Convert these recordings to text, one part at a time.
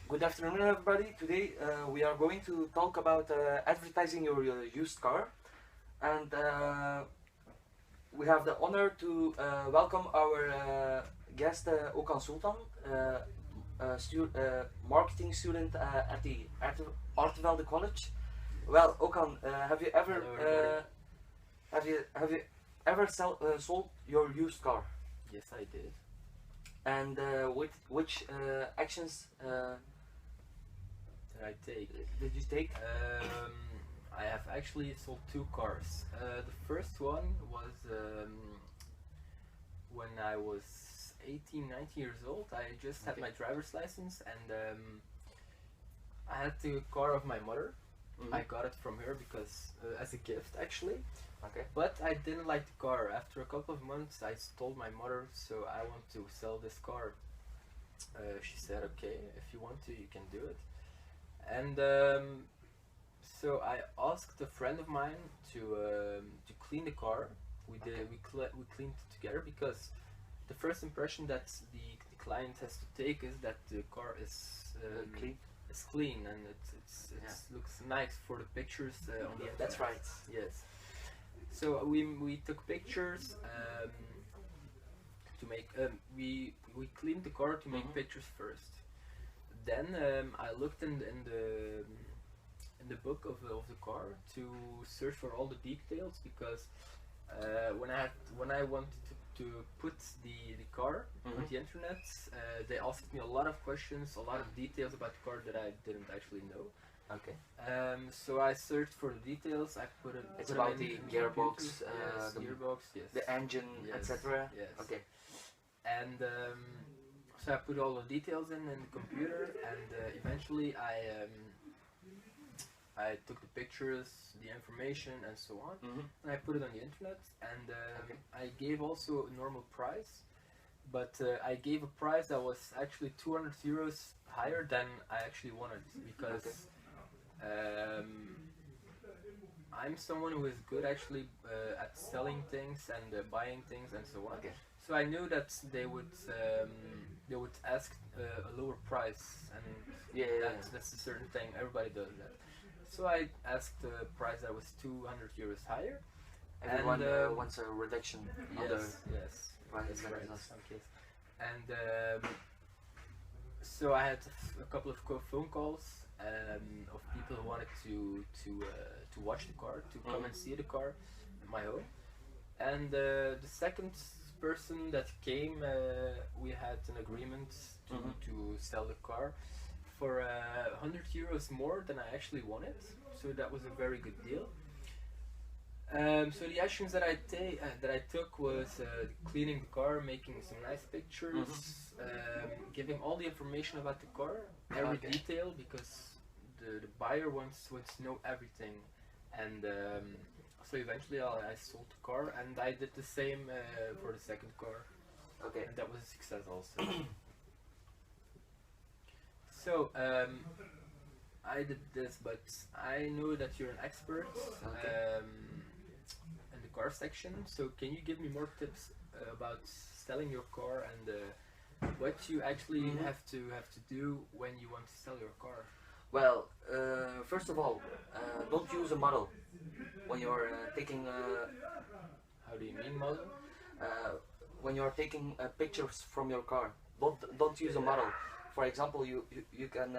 Good afternoon, everybody. Today we are going to talk about advertising your used car, and we have the honor to welcome our guest Okan Sultan, marketing student at the Artevelde College. Well, Okan, have you ever Hello, everybody. have you ever sold your used car? Yes, I did. And which actions Did I take? did you take? I have actually sold two cars. The first one was when I was 18, 19 years old. I just had Okay. my driver's license, and I had the car of my mother. Mhm. I got it from her because as a gift, actually. Okay. But I didn't like the car. After a couple of months, I told my mother, so I want to sell this car. She said, okay, if you want to, you can do it. And so I asked a friend of mine to clean the car. We did. Okay. We cleaned it together because the first impression that the client has to take is that the car is Clean. is clean, and it looks nice for the pictures on the internet. That's right. Yes. So we took pictures to make we cleaned the car to make Mhm. pictures first. Then I looked in the book of the car to search for all the details because when I wanted to put the car on Mhm. the internet, they asked me a lot of questions, a lot of details about the car that I didn't actually know. Okay. So I searched for the details. I put it. It's put about them in the the gearbox, computer. Yes, the gearbox. Yes. The engine, Yes, etc. yes. Okay. And so I put all the details in the computer, and eventually I took the pictures, the information, and so on, Mhm. and I put it on the internet. And Okay. I gave also a normal price, but I gave a price that was actually 200 euros higher than I actually wanted because. I'm someone who is good actually at selling things and buying things and so on. Okay. So I knew that they would ask a lower price, and Yeah. that's a certain thing. Everybody does that. So I asked a price that was 200 euros higher. Everyone And, wants a reduction on Yes, the yes, price. that's That right. is us. Some case. And so I had a couple of phone calls of people who wanted to watch the car, to come and see the car at my home. And the second person that came, we had an agreement Mhm. to sell the car for 100 euros more than I actually wanted. So that was a very good deal. So the actions that I took was cleaning the car, making some nice pictures, giving all the information about the car, every Okay. detail, because the buyer wants to know everything. And so eventually I sold the car, and I did the same for the second car, Okay. and that was a success also. So I did this, but I know that you're an expert Okay. in the car section. So can you give me more tips about selling your car and what you actually Mhm. have to do when you want to sell your car? Well, first of all, don't use a model when you're taking How do you mean model? when you're taking pictures from your car. Don't use a model. For example, you can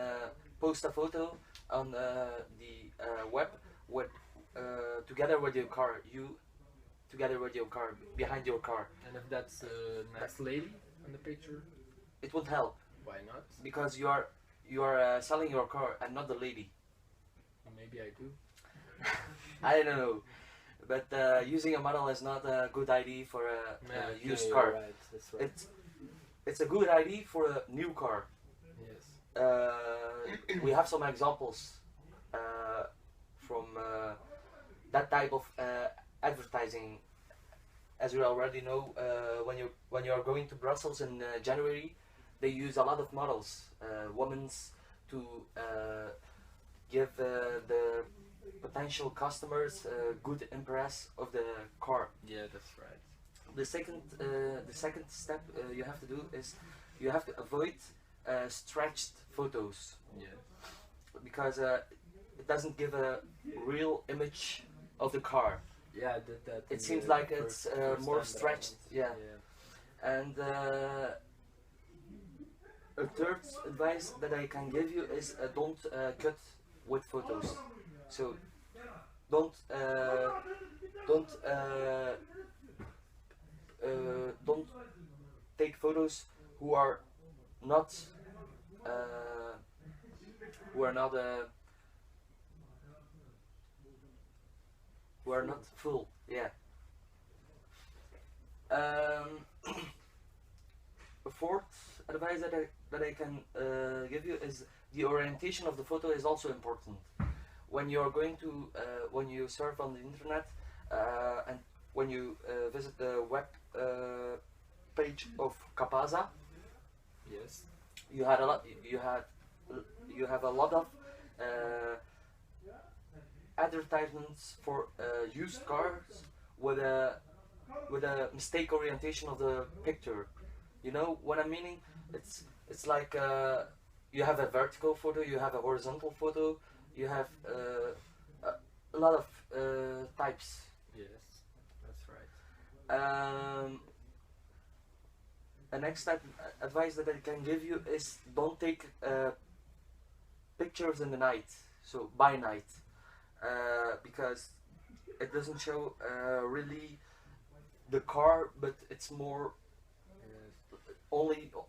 post a photo on the web with together with your car. You together with your car behind your car. And if that's a nice lady in the picture, It won't help why not? because you are selling your car and not the lady. Maybe I do. I don't know, but using a model is not a good idea for a Okay, used you're car. right. That's right. It's a good idea for a new car. Yes. We have some examples from that type of advertising. As you already know, when you are going to Brussels in January, they use a lot of models, women's, to give the potential customers a good impress of the car. Yeah, that's right. The second step you have to do is you have to avoid stretched photos Yeah. because it doesn't give a real image of the car. Yeah, that It in seems the like it's first more time that I stretched. went. Yeah. And a third advice that I can give you is don't cut with photos. So don't don't don't take photos who are not uh, who are not who are not full. Yeah. Um, a fourth advice that I can give you is the orientation of the photo is also important. When you're going to when you surf on the internet and when you visit the web page of Capaza, Yes. you had a lot. You have a lot of uh, advertisements for used cars with a mistake orientation of the picture. You know what I'm meaning? It's like you have a vertical photo, you have a horizontal photo, you have a lot of types. Yes, that's right. The next type advice that I can give you is don't take pictures in the night, so by night, because it doesn't show really the car, but it's more Yes.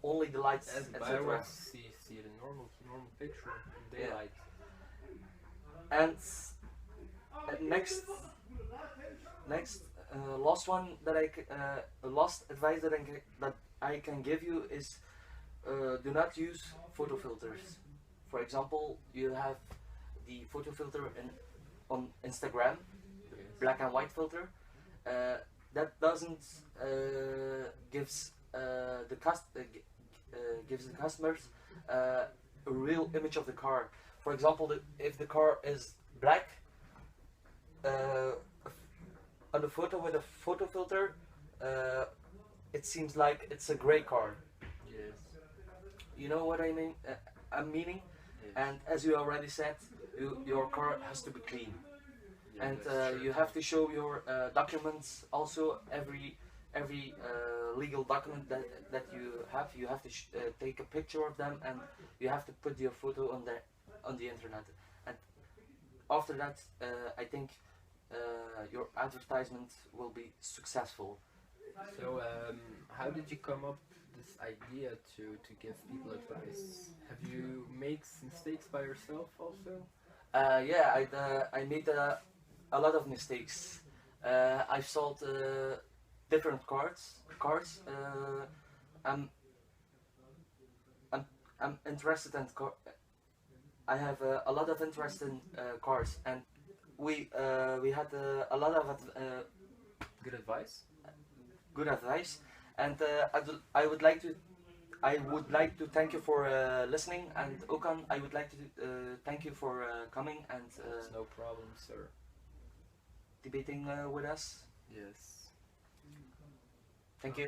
only the lights, As I etc. always see the normal picture in Yeah. daylight. And next last one that last advice that I can give you is do not use photo filters. For example, you have the photo filter on Instagram, Yes. black and white filter. That doesn't gives gives the customers a real image of the car. For example, if the car is black, on the photo with a photo filter, it seems like it's a gray car. Yes. You know what I mean? I'm meaning. Yes. And as you already said, your car has to be clean, Yeah, and that's true. you have to show your documents. Also, every legal document that you have to take a picture of them, and you have to put your photo on the internet. And after that, I think your advertisement will be successful. So, how did you come up with this idea to give people advice? Have you made mistakes by yourself also? Yeah, I made a lot of mistakes. I've sold different cars. I'm I'm I'm interested in I have a lot of interest in cars, and we had a lot of Good advice. good advice, and I would like to thank you for listening, and Okan, I would like to thank you for coming and It's no problem, sir. debating with us. Yes. Thank you.